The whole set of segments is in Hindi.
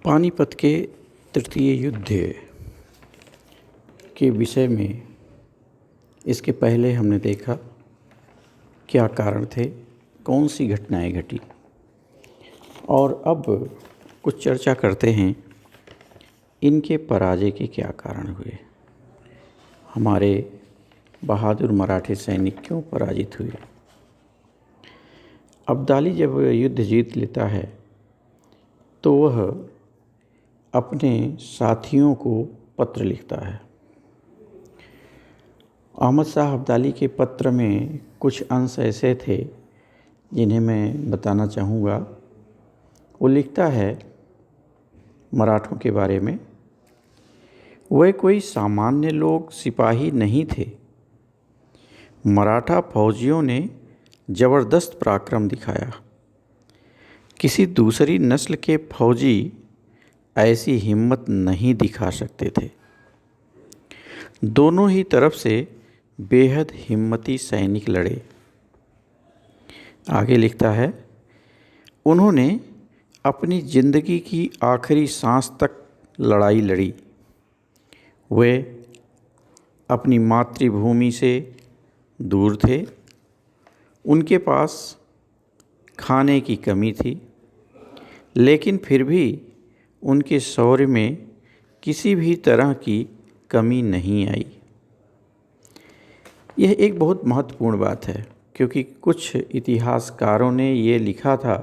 पानीपत के तृतीय युद्ध के विषय में इसके पहले हमने देखा क्या कारण थे, कौन सी घटनाएं घटी, और अब कुछ चर्चा करते हैं इनके पराजय के क्या कारण हुए। हमारे बहादुर मराठे सैनिक क्यों पराजित हुए। अब्दाली जब युद्ध जीत लेता है तो वह अपने साथियों को पत्र लिखता है। अहमद शाह अब्दाली के पत्र में कुछ अंश ऐसे थे जिन्हें मैं बताना चाहूँगा। वो लिखता है मराठों के बारे में, वे कोई सामान्य लोग सिपाही नहीं थे। मराठा फौजियों ने ज़बरदस्त पराक्रम दिखाया। किसी दूसरी नस्ल के फौजी ऐसी हिम्मत नहीं दिखा सकते थे। दोनों ही तरफ से बेहद हिम्मती सैनिक लड़े। आगे लिखता है, उन्होंने अपनी ज़िंदगी की आखिरी सांस तक लड़ाई लड़ी। वे अपनी मातृभूमि से दूर थे। उनके पास खाने की कमी थी, लेकिन फिर भी उनके शौर्य में किसी भी तरह की कमी नहीं आई। यह एक बहुत महत्वपूर्ण बात है, क्योंकि कुछ इतिहासकारों ने ये लिखा था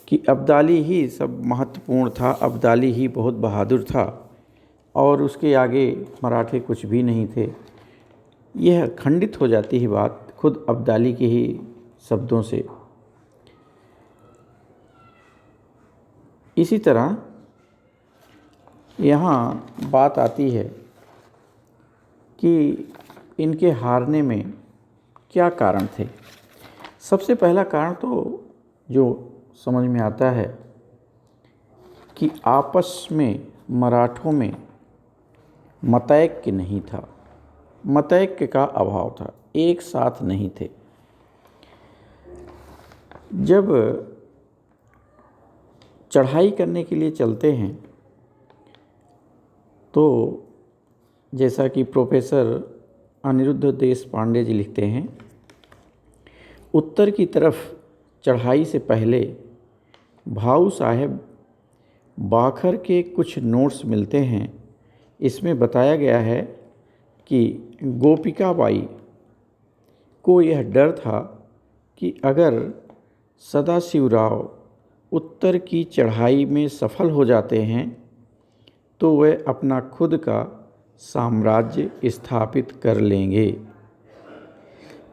कि अब्दाली ही सब महत्वपूर्ण था, अब्दाली ही बहुत बहादुर था और उसके आगे मराठे कुछ भी नहीं थे। यह खंडित हो जाती है बात खुद अब्दाली के ही शब्दों से। इसी तरह यहाँ बात आती है कि इनके हारने में क्या कारण थे। सबसे पहला कारण तो जो समझ में आता है कि आपस में मराठों में मतैक्य नहीं था, मतैक्य का अभाव था, एक साथ नहीं थे। जब चढ़ाई करने के लिए चलते हैं तो जैसा कि प्रोफेसर अनिरुद्ध देशपांडे जी लिखते हैं, उत्तर की तरफ चढ़ाई से पहले भाऊ साहब बाखर के कुछ नोट्स मिलते हैं। इसमें बताया गया है कि गोपिकाबाई को यह डर था कि अगर सदाशिवराव उत्तर की चढ़ाई में सफल हो जाते हैं तो वे अपना खुद का साम्राज्य स्थापित कर लेंगे।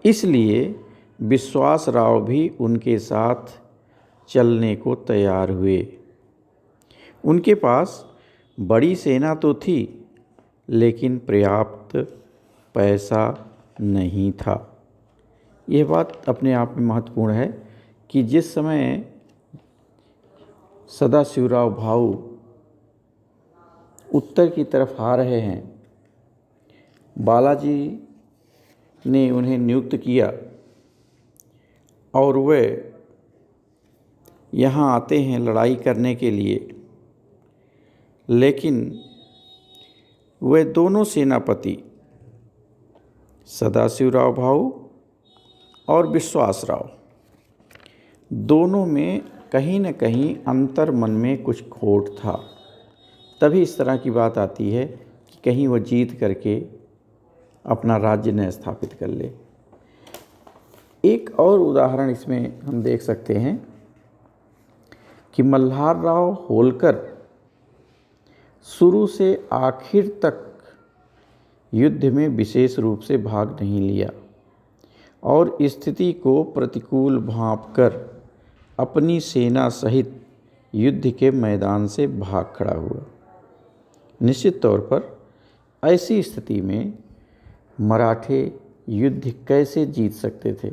इसलिए विश्वासराव भी उनके साथ चलने को तैयार हुए। उनके पास बड़ी सेना तो थी, लेकिन पर्याप्त पैसा नहीं था। यह बात अपने आप में महत्वपूर्ण है कि जिस समय सदाशिवराव भाऊ उत्तर की तरफ आ रहे हैं, बालाजी ने उन्हें नियुक्त किया और वे यहाँ आते हैं लड़ाई करने के लिए, लेकिन वे दोनों सेनापति सदाशिवराव भाऊ और विश्वासराव दोनों में कहीं न कहीं अंतर मन में कुछ खोट था। तभी इस तरह की बात आती है कि कहीं वो जीत करके अपना राज्य न स्थापित कर ले। एक और उदाहरण इसमें हम देख सकते हैं कि मल्हारराव होलकर शुरू से आखिर तक युद्ध में विशेष रूप से भाग नहीं लिया और स्थिति को प्रतिकूल भांपकर अपनी सेना सहित युद्ध के मैदान से भाग खड़ा हुआ। निश्चित तौर पर ऐसी स्थिति में मराठे युद्ध कैसे जीत सकते थे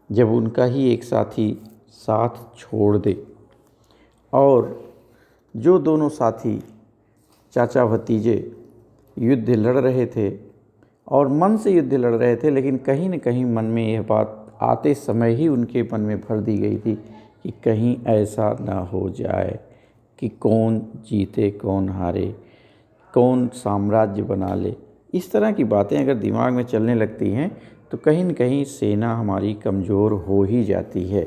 जब उनका ही एक साथी साथ छोड़ दे, और जो दोनों साथी चाचा भतीजे युद्ध लड़ रहे थे और मन से युद्ध लड़ रहे थे, लेकिन कहीं न कहीं मन में यह बात आते समय ही उनके मन में भर दी गई थी कि कहीं ऐसा ना हो जाए कि कौन जीते कौन हारे, कौन साम्राज्य बना ले। इस तरह की बातें अगर दिमाग में चलने लगती हैं तो कहीं न कहीं सेना हमारी कमज़ोर हो ही जाती है।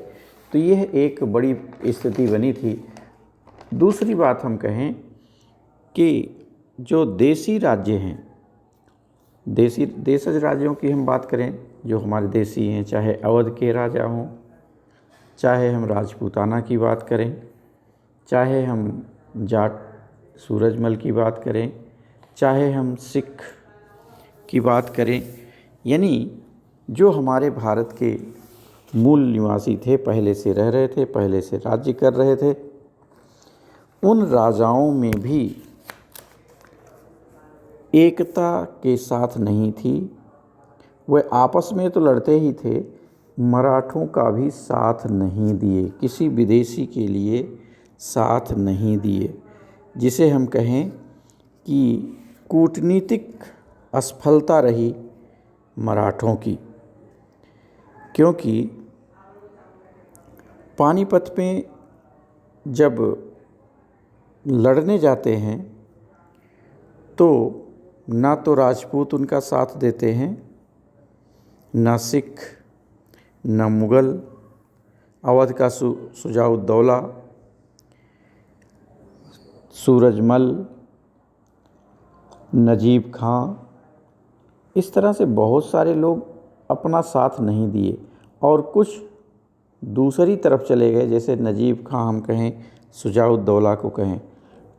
तो यह एक बड़ी स्थिति बनी थी। दूसरी बात हम कहें कि जो देसी राज्य हैं, देशज राज्यों की हम बात करें जो हमारे देसी हैं, चाहे अवध के राजा हों, चाहे हम राजपूताना की बात करें, चाहे हम जाट सूरजमल की बात करें, चाहे हम सिख की बात करें, यानी जो हमारे भारत के मूल निवासी थे, पहले से रह रहे थे, पहले से राज्य कर रहे थे, उन राजाओं में भी एकता के साथ नहीं थी। वह आपस में तो लड़ते ही थे, मराठों का भी साथ नहीं दिए, किसी विदेशी के लिए साथ नहीं दिए, जिसे हम कहें कि कूटनीतिक असफलता रही मराठों की। क्योंकि पानीपत में जब लड़ने जाते हैं तो ना तो राजपूत उनका साथ देते हैं, ना सिख, ना मुग़ल। अवध का शुजाउद्दौला, सूरजमल, नजीब खां, इस तरह से बहुत सारे लोग अपना साथ नहीं दिए और कुछ दूसरी तरफ चले गए, जैसे नजीब खां हम कहें, शुजाउद्दौला को कहें।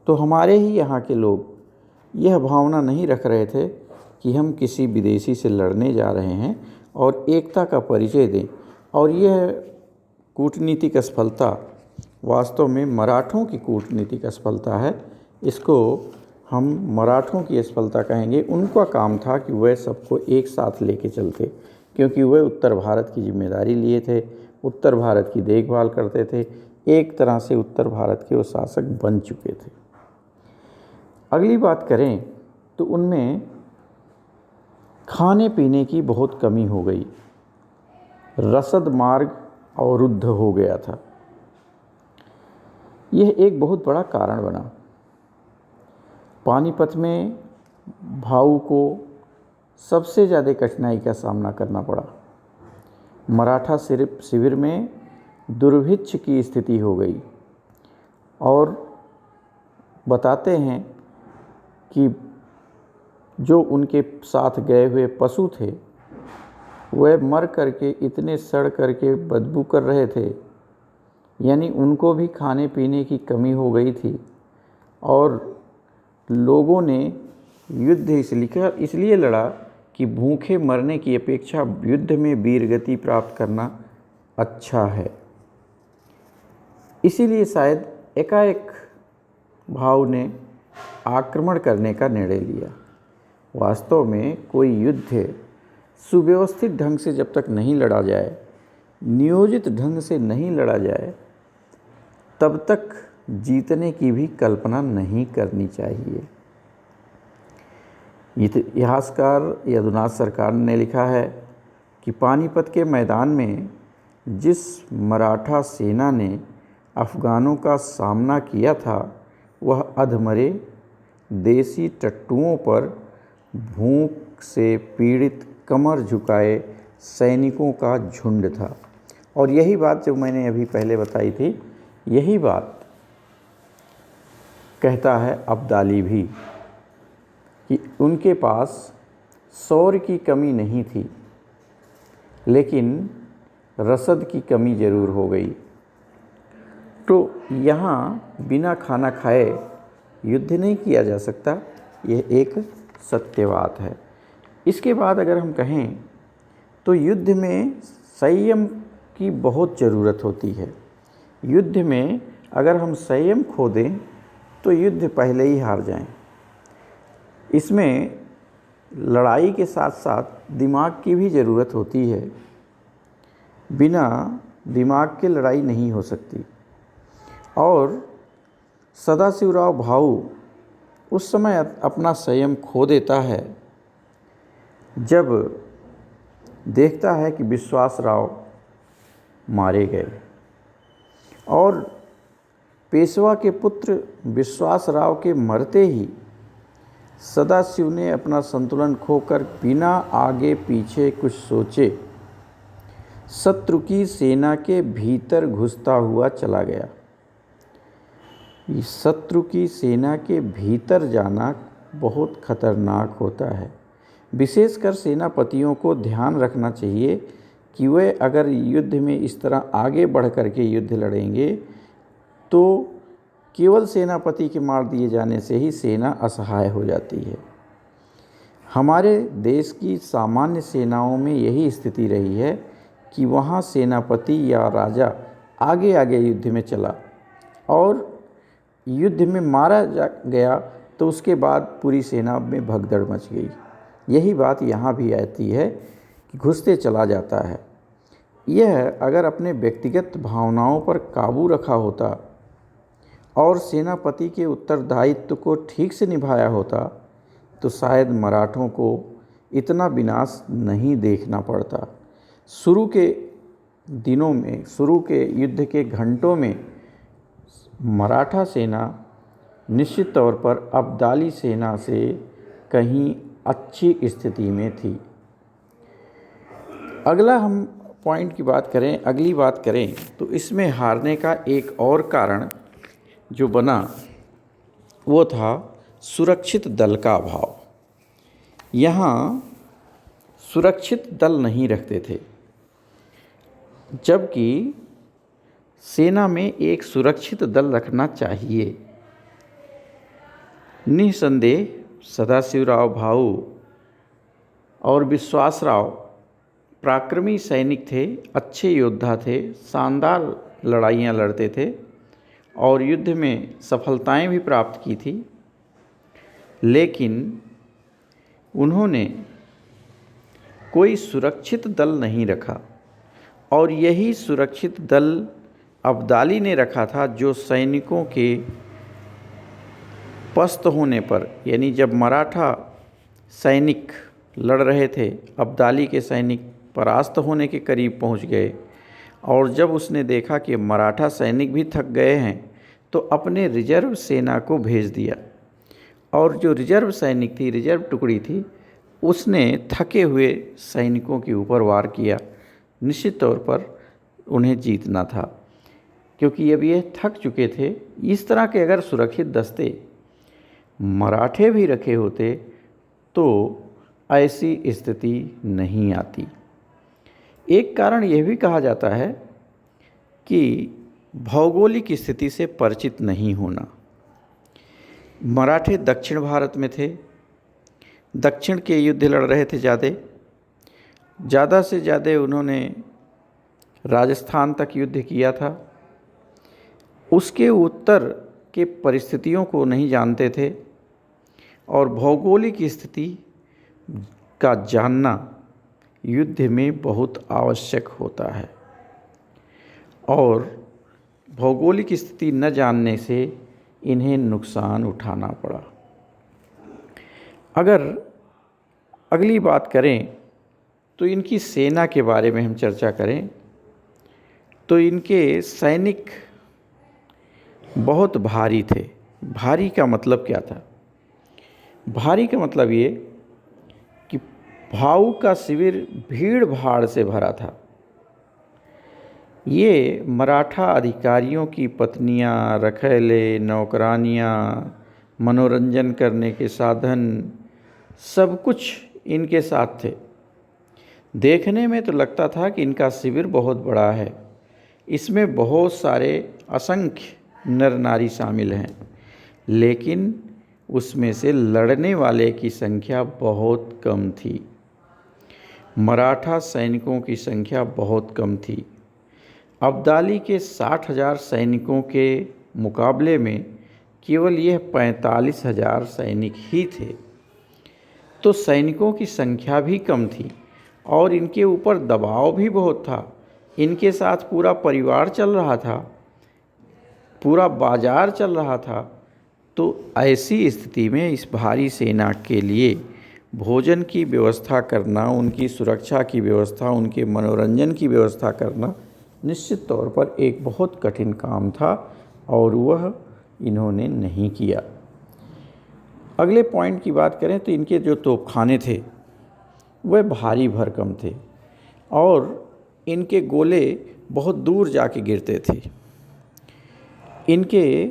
तो हमारे ही यहाँ के लोग यह भावना नहीं रख रहे थे कि हम किसी विदेशी से लड़ने जा रहे हैं और एकता का परिचय दें। और यह कूटनीतिक असफलता वास्तव में मराठों की कूटनीतिक असफलता है। इसको हम मराठों की असफलता कहेंगे। उनका काम था कि वह सबको एक साथ लेके चलते, क्योंकि वह उत्तर भारत की जिम्मेदारी लिए थे, उत्तर भारत की देखभाल करते थे, एक तरह से उत्तर भारत के वो शासक बन चुके थे। अगली बात करें तो उनमें खाने पीने की बहुत कमी हो गई, रसद मार्ग अवरुद्ध हो गया था। यह एक बहुत बड़ा कारण बना। पानीपत में भाऊ को सबसे ज़्यादा कठिनाई का सामना करना पड़ा। मराठा शिविर में दुर्भिक्ष की स्थिति हो गई और बताते हैं कि जो उनके साथ गए हुए पशु थे वह मर करके, इतने सड़ करके बदबू कर रहे थे, यानी उनको भी खाने पीने की कमी हो गई थी। और लोगों ने युद्ध इसलिए लड़ा कि भूखे मरने की अपेक्षा युद्ध में वीरगति प्राप्त करना अच्छा है। इसीलिए शायद एकाएक भाऊ ने आक्रमण करने का निर्णय लिया। वास्तव में कोई युद्ध सुव्यवस्थित ढंग से जब तक नहीं लड़ा जाए, नियोजित ढंग से नहीं लड़ा जाए, तब तक जीतने की भी कल्पना नहीं करनी चाहिए। इतिहासकार यदुनाथ सरकार ने लिखा है कि पानीपत के मैदान में जिस मराठा सेना ने अफ़गानों का सामना किया था, वह अधमरे देसी टट्टुओं पर भूख से पीड़ित कमर झुकाए सैनिकों का झुंड था। और यही बात जो मैंने अभी पहले बताई थी, यही बात कहता है अब्दाली भी, कि उनके पास शौर्य की कमी नहीं थी, लेकिन रसद की कमी ज़रूर हो गई। तो यहाँ बिना खाना खाए युद्ध नहीं किया जा सकता, यह एक सत्य बात है। इसके बाद अगर हम कहें तो युद्ध में संयम की बहुत ज़रूरत होती है। युद्ध में अगर हम संयम खो दें तो युद्ध पहले ही हार जाएं। इसमें लड़ाई के साथ साथ दिमाग की भी ज़रूरत होती है। बिना दिमाग के लड़ाई नहीं हो सकती। और सदाशिवराव भाऊ उस समय अपना संयम खो देता है जब देखता है कि विश्वासराव मारे गए। और पेशवा के पुत्र विश्वासराव के मरते ही सदाशिव ने अपना संतुलन खोकर बिना आगे पीछे कुछ सोचे शत्रु की सेना के भीतर घुसता हुआ चला गया। शत्रु की सेना के भीतर जाना बहुत खतरनाक होता है। विशेषकर सेनापतियों को ध्यान रखना चाहिए कि वे अगर युद्ध में इस तरह आगे बढ़ कर के युद्ध लड़ेंगे तो केवल सेनापति के मार दिए जाने से ही सेना असहाय हो जाती है। हमारे देश की सामान्य सेनाओं में यही स्थिति रही है कि वहाँ सेनापति या राजा आगे आगे युद्ध में चला और युद्ध में मारा गया तो उसके बाद पूरी सेना में भगदड़ मच गई। यही बात यहाँ भी आती है कि घुसते चला जाता है। यह अगर अपने व्यक्तिगत भावनाओं पर काबू रखा होता और सेनापति के उत्तरदायित्व को ठीक से निभाया होता तो शायद मराठों को इतना विनाश नहीं देखना पड़ता। शुरू के दिनों में, शुरू के युद्ध के घंटों में मराठा सेना निश्चित तौर पर अब्दाली सेना से कहीं अच्छी स्थिति में थी। अगला हम पॉइंट की बात करें, अगली बात करें तो इसमें हारने का एक और कारण जो बना वो था सुरक्षित दल का अभाव। यहाँ सुरक्षित दल नहीं रखते थे, जबकि सेना में एक सुरक्षित दल रखना चाहिए। निसंदेह सदाशिवराव भाऊ और विश्वासराव पराक्रमी सैनिक थे, अच्छे योद्धा थे, शानदार लड़ाइयाँ लड़ते थे और युद्ध में सफलताएं भी प्राप्त की थी। लेकिन उन्होंने कोई सुरक्षित दल नहीं रखा और यही सुरक्षित दल अब्दाली ने रखा था, जो सैनिकों के पस्त होने पर, यानी जब मराठा सैनिक लड़ रहे थे, अब्दाली के सैनिक परास्त होने के करीब पहुंच गए और जब उसने देखा कि मराठा सैनिक भी थक गए हैं तो अपने रिजर्व सेना को भेज दिया और जो रिजर्व सैनिक थी, रिजर्व टुकड़ी थी, उसने थके हुए सैनिकों के ऊपर वार किया। निश्चित तौर पर उन्हें जीतना था क्योंकि अब ये थक चुके थे। इस तरह के अगर सुरक्षित दस्ते मराठे भी रखे होते तो ऐसी स्थिति नहीं आती। एक कारण यह भी कहा जाता है कि भौगोलिक स्थिति से परिचित नहीं होना। मराठे दक्षिण भारत में थे, दक्षिण के युद्ध लड़ रहे थे ज़्यादा से ज़्यादा उन्होंने राजस्थान तक युद्ध किया था। उसके उत्तर के परिस्थितियों को नहीं जानते थे और भौगोलिक स्थिति का जानना युद्ध में बहुत आवश्यक होता है और भौगोलिक स्थिति न जानने से इन्हें नुकसान उठाना पड़ा। अगर अगली बात करें तो इनकी सेना के बारे में हम चर्चा करें तो इनके सैनिक बहुत भारी थे। भारी का मतलब क्या था? भारी का मतलब ये कि भाऊ का शिविर भीड़ भाड़ से भरा था। ये मराठा अधिकारियों की पत्नियां, रखैले, नौकरानियां, मनोरंजन करने के साधन, सब कुछ इनके साथ थे। देखने में तो लगता था कि इनका शिविर बहुत बड़ा है, इसमें बहुत सारे असंख्य नर नारी शामिल हैं, लेकिन उसमें से लड़ने वाले की संख्या बहुत कम थी। मराठा सैनिकों की संख्या बहुत कम थी। अब्दाली के 60,000 सैनिकों के मुकाबले में केवल यह 45,000 सैनिक ही थे। तो सैनिकों की संख्या भी कम थी और इनके ऊपर दबाव भी बहुत था। इनके साथ पूरा परिवार चल रहा था, पूरा बाजार चल रहा था। तो ऐसी स्थिति में इस भारी सेना के लिए भोजन की व्यवस्था करना, उनकी सुरक्षा की व्यवस्था, उनके मनोरंजन की व्यवस्था करना निश्चित तौर पर एक बहुत कठिन काम था। और वह इन्होंने नहीं किया। अगले पॉइंट की बात करें तो इनके जो तोपखाने थे वह भारी भरकम थे और इनके गोले बहुत दूर जाके गिरते थे। इनके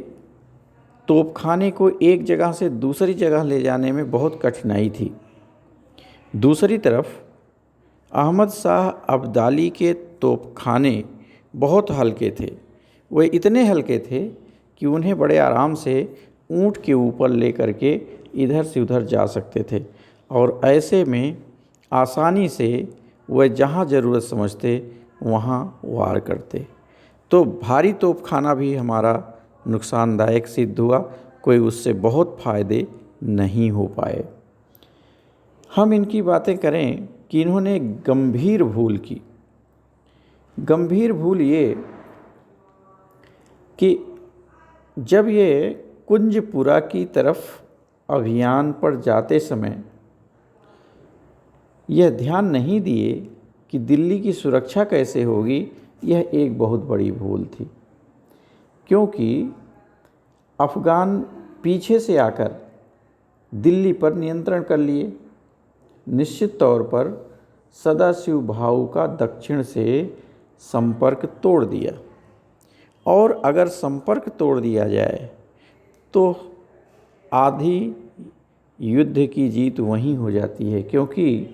तोपखाने को एक जगह से दूसरी जगह ले जाने में बहुत कठिनाई थी। दूसरी तरफ अहमद शाह अब्दाली के तोपखाने बहुत हल्के थे। वे इतने हल्के थे कि उन्हें बड़े आराम से ऊँट के ऊपर ले करके इधर से उधर जा सकते थे और ऐसे में आसानी से वह जहाँ ज़रूरत समझते वहाँ वार करते। तो भारी तोपखाना भी हमारा नुकसानदायक सिद्ध हुआ, कोई उससे बहुत फ़ायदे नहीं हो पाए। हम इनकी बातें करें कि इन्होंने गंभीर भूल की। गंभीर भूल ये कि जब ये कुंजपुरा की तरफ अभियान पर जाते समय यह ध्यान नहीं दिए कि दिल्ली की सुरक्षा कैसे होगी, यह एक बहुत बड़ी भूल थी। क्योंकि अफ़गान पीछे से आकर दिल्ली पर नियंत्रण कर लिए। निश्चित तौर पर सदाशिव भाऊ का दक्षिण से संपर्क तोड़ दिया और अगर संपर्क तोड़ दिया जाए तो आधी युद्ध की जीत वहीं हो जाती है, क्योंकि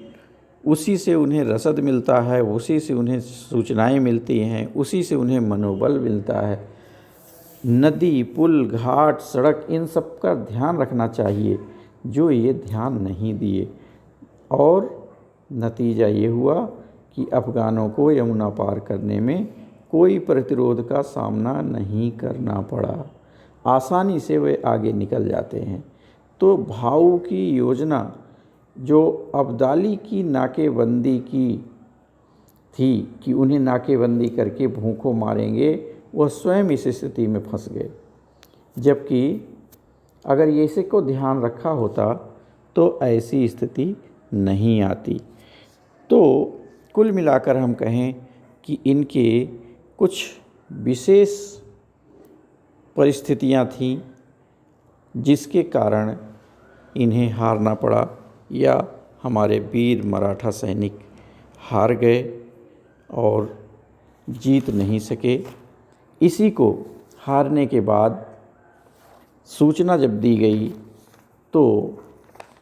उसी से उन्हें रसद मिलता है, उसी से उन्हें सूचनाएं मिलती हैं, उसी से उन्हें मनोबल मिलता है। नदी, पुल, घाट, सड़क, इन सब का ध्यान रखना चाहिए, जो ये ध्यान नहीं दिए और नतीजा ये हुआ कि अफ़गानों को यमुना पार करने में कोई प्रतिरोध का सामना नहीं करना पड़ा। आसानी से वे आगे निकल जाते हैं। तो भाऊ की योजना जो अब्दाली की नाकेबंदी की थी कि उन्हें नाकेबंदी करके भूखों मारेंगे, वह स्वयं इस स्थिति में फंस गए। जबकि अगर ये इसे को ध्यान रखा होता तो ऐसी स्थिति नहीं आती। तो कुल मिलाकर हम कहें कि इनके कुछ विशेष परिस्थितियां थीं जिसके कारण इन्हें हारना पड़ा या हमारे वीर मराठा सैनिक हार गए और जीत नहीं सके। इसी को हारने के बाद सूचना जब दी गई तो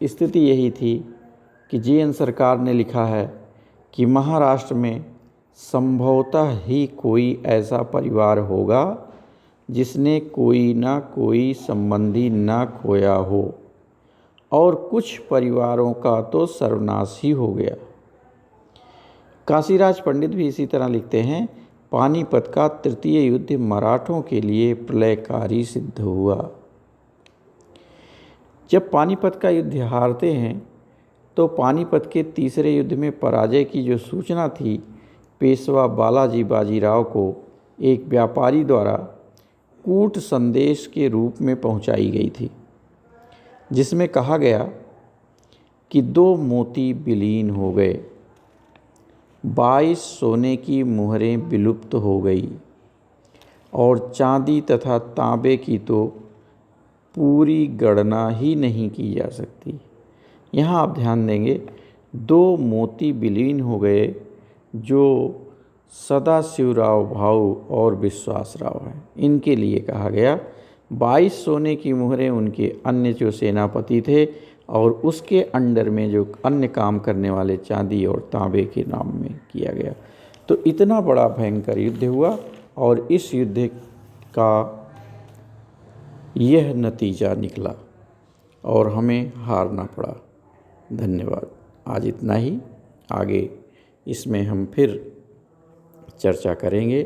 स्थिति यही थी कि JN सरकार ने लिखा है कि महाराष्ट्र में संभवतः ही कोई ऐसा परिवार होगा जिसने कोई ना कोई संबंधी ना खोया हो और कुछ परिवारों का तो सर्वनाश ही हो गया। काशीराज पंडित भी इसी तरह लिखते हैं, पानीपत का तृतीय युद्ध मराठों के लिए प्रलयकारी सिद्ध हुआ। जब पानीपत का युद्ध हारते हैं तो पानीपत के तीसरे युद्ध में पराजय की जो सूचना थी पेशवा बालाजी बाजीराव को एक व्यापारी द्वारा कूट संदेश के रूप में पहुंचाई गई थी, जिसमें कहा गया कि 2 मोती विलीन हो गए, 22 सोने की मुहरें विलुप्त हो गई और चांदी तथा तांबे की तो पूरी गणना ही नहीं की जा सकती। यहाँ आप ध्यान देंगे 2 मोती विलीन हो गए जो सदाशिवराव भाऊ और विश्वासराव हैं, इनके लिए कहा गया। 22 सोने की मुहरें उनके अन्य जो सेनापति थे और उसके अंडर में जो अन्य काम करने वाले चांदी और तांबे के नाम में किया गया। तो इतना बड़ा भयंकर युद्ध हुआ और इस युद्ध का यह नतीजा निकला और हमें हारना पड़ा। धन्यवाद। आज इतना ही, आगे इसमें हम फिर चर्चा करेंगे।